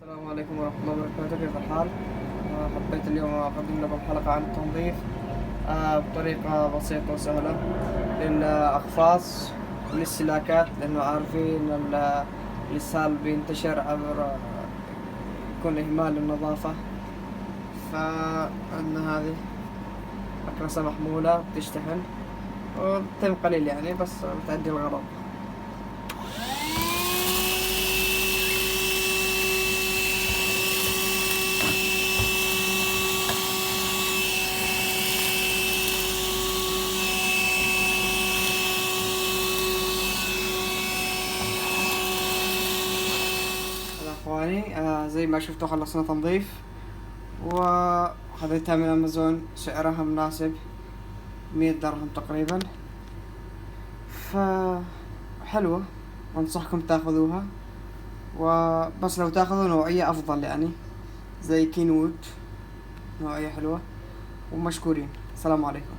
السلام عليكم ورحمة الله وبركاته، كيف الحال؟ حبيت اليوم أقدم لكم حلقة عن التنظيف بطريقة بسيطة وسهلة للأقفاص وللسلاكات، لأنه عارفين الإسهال بينتشر عبر يكون إهمال للنظافة. فعندنا هذه مكنسة محمولة بتشتحن وبتم قليل يعني، بس بتأدي الغرض. اخواني زي ما شفتوا خلصنا تنظيف، وخذيتها من امازون، سعرها مناسب 100 درهم تقريبا، فحلوة، انصحكم تاخذوها. وبس لو تاخذوا نوعية افضل يعني زي كينوود، نوعية حلوة، ومشكورين. السلام عليكم.